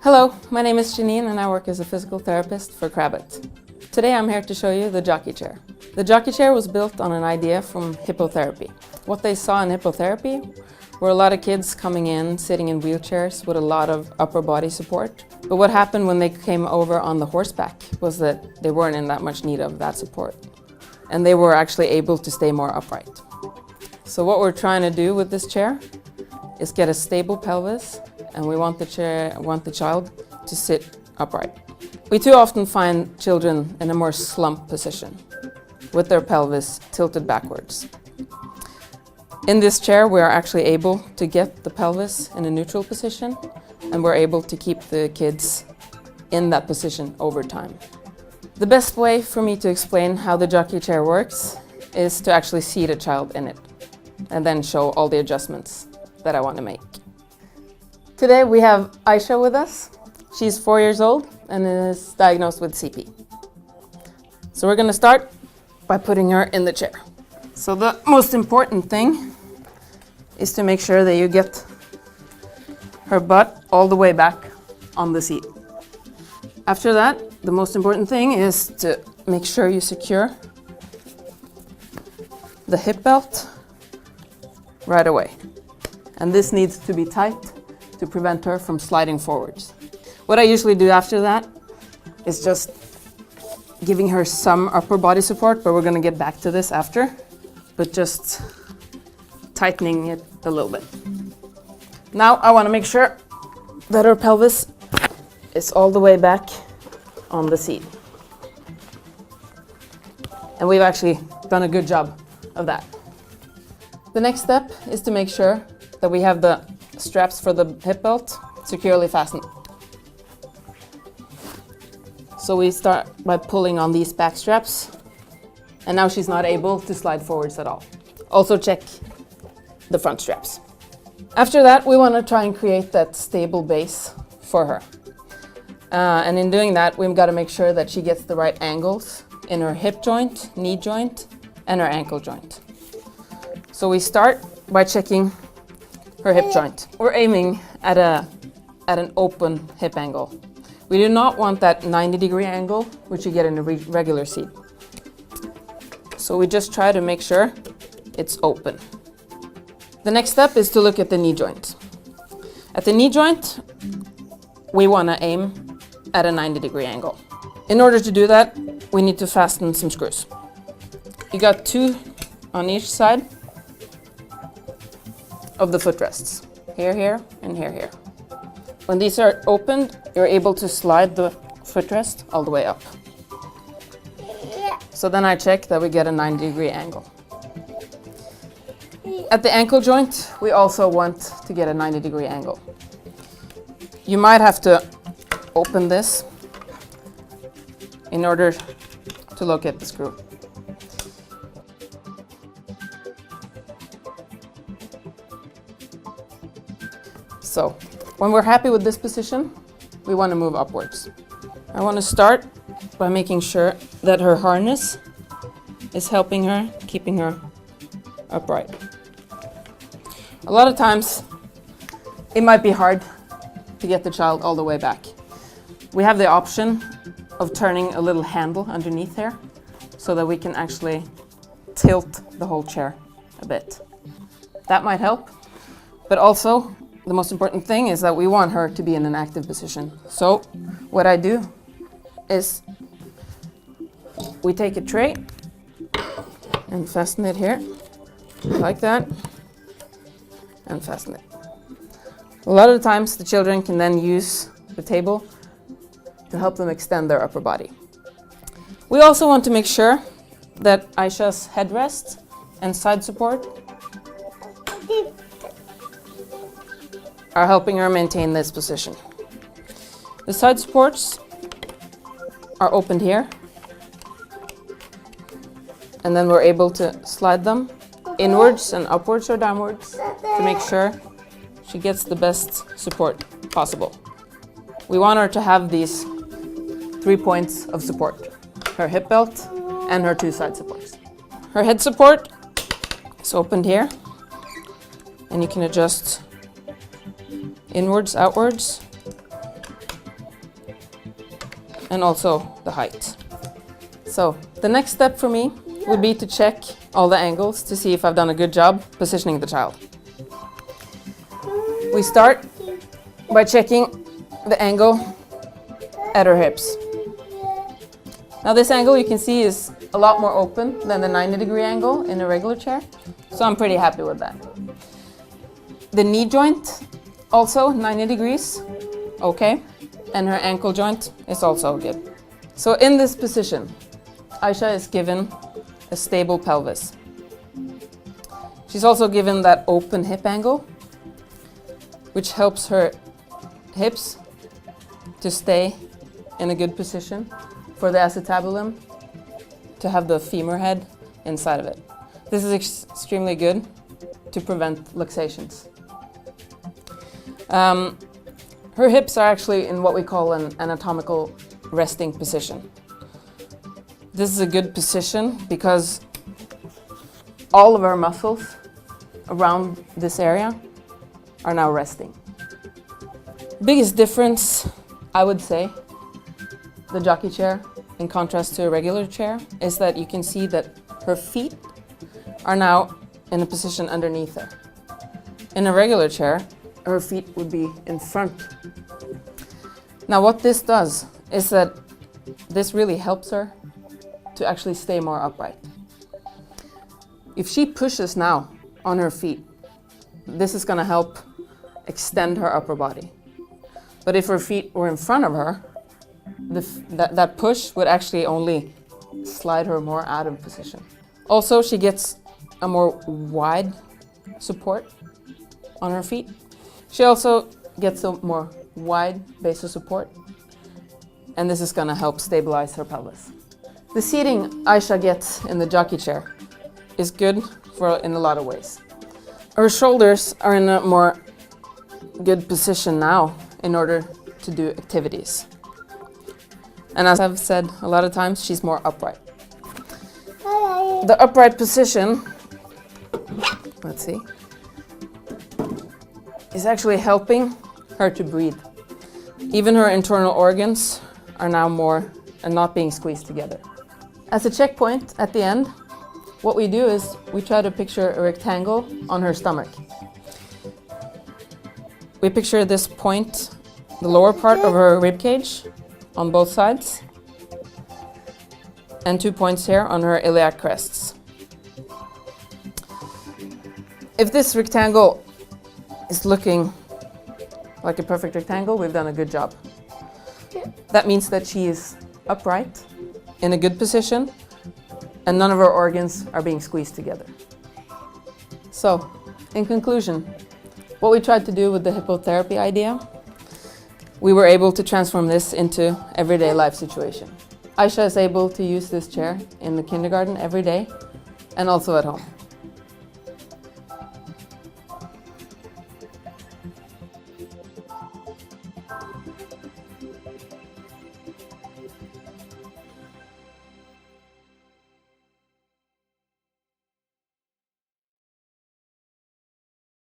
Hello, my name is Janine and I work as a physical therapist for Krabat. Today I'm here to show you the jockey chair. The jockey chair was built on an idea from hippotherapy. What they saw in hippotherapy were a lot of kids coming in, sitting in wheelchairs with a lot of upper body support. But what happened when they came over on the horseback was that they weren't in that much need of that support. And they were actually able to stay more upright. So what we're trying to do with this chair is get a stable pelvis, and we want the child to sit upright. We too often find children in a more slumped position, with their pelvis tilted backwards. In this chair, we are actually able to get the pelvis in a neutral position, and we're able to keep the kids in that position over time. The best way for me to explain how the jockey chair works is to actually seat a child in it, and then show all the adjustments that I want to make. Today we have Aisha with us. She's 4 years old and is diagnosed with CP. So we're going to start by putting her in the chair. So the most important thing is to make sure that you get her butt all the way back on the seat. After that, the most important thing is to make sure you secure the hip belt right away. And this needs to be tight to prevent her from sliding forwards. What I usually do after that is just giving her some upper body support, but we're going to get back to this after, but just tightening it a little bit. Now I want to make sure that her pelvis is all the way back on the seat. And we've actually done a good job of that. The next step is to make sure that we have the straps for the hip belt securely fastened. So we start by pulling on these back straps, and now she's not able to slide forwards at all. Also check the front straps. After that, we want to try and create that stable base for her. And in doing that, we've got to make sure that she gets the right angles in her hip joint, knee joint, and her ankle joint. So we start by checking her hip joint. We're aiming at an open hip angle. We do not want that 90-degree angle, which you get in a regular seat. So we just try to make sure it's open. The next step is to look at the knee joint. At the knee joint, we want to aim at a 90-degree angle. In order to do that, we need to fasten some screws. You got 2 on each side of the footrests. Here, and here. When these are opened, you're able to slide the footrest all the way up. So then I check that we get a 90-degree angle. At the ankle joint, we also want to get a 90-degree angle. You might have to open this in order to locate the screw. So, when we're happy with this position, we want to move upwards. I want to start by making sure that her harness is helping her, keeping her upright. A lot of times, it might be hard to get the child all the way back. We have the option of turning a little handle underneath here so that we can actually tilt the whole chair a bit. That might help, but also the most important thing is that we want her to be in an active position. So what I do is we take a tray and fasten it here, like that, and fasten it. A lot of the times the children can then use the table to help them extend their upper body. We also want to make sure that Aisha's headrest and side support are helping her maintain this position. The side supports are opened here, and then we're able to slide them inwards and upwards or downwards to make sure she gets the best support possible. We want her to have these 3 points of support: her hip belt and her 2 side supports. Her head support is opened here, and you can adjust inwards, outwards, and also the height. So the next step for me would be to check all the angles to see if I've done a good job positioning the child. We start by checking the angle at her hips. Now this angle you can see is a lot more open than the 90-degree angle in a regular chair, so I'm pretty happy with that. The knee joint, also 90 degrees, okay, and her ankle joint is also good. So in this position, Aisha is given a stable pelvis. She's also given that open hip angle, which helps her hips to stay in a good position for the acetabulum to have the femur head inside of it. This is extremely good to prevent luxations. Her hips are actually in what we call an anatomical resting position. This is a good position because all of her muscles around this area are now resting. Biggest difference, I would say, the jockey chair in contrast to a regular chair, is that you can see that her feet are now in a position underneath her. In a regular chair, her feet would be in front. Now what this does is that this really helps her to actually stay more upright. If she pushes now on her feet, this is going to help extend her upper body. But if her feet were in front of her, that push would actually only slide her more out of position. Also, she gets a more wide support on her feet. She also gets a more wide base of support, and this is going to help stabilize her pelvis. The seating Aisha gets in the jockey chair is good in a lot of ways. Her shoulders are in a more good position now in order to do activities. And as I've said a lot of times, she's more upright. The upright position, let's see, is actually helping her to breathe. Even her internal organs are now more and not being squeezed together. As a checkpoint at the end, what we do is we try to picture a rectangle on her stomach. We picture this point, the lower part of her rib cage on both sides, and 2 points here on her iliac crests. If this rectangle is looking like a perfect rectangle, we've done a good job. That means that she is upright, in a good position, and none of her organs are being squeezed together. So, in conclusion, what we tried to do with the hippotherapy idea, we were able to transform this into everyday life situation. Aisha is able to use this chair in the kindergarten every day and also at home.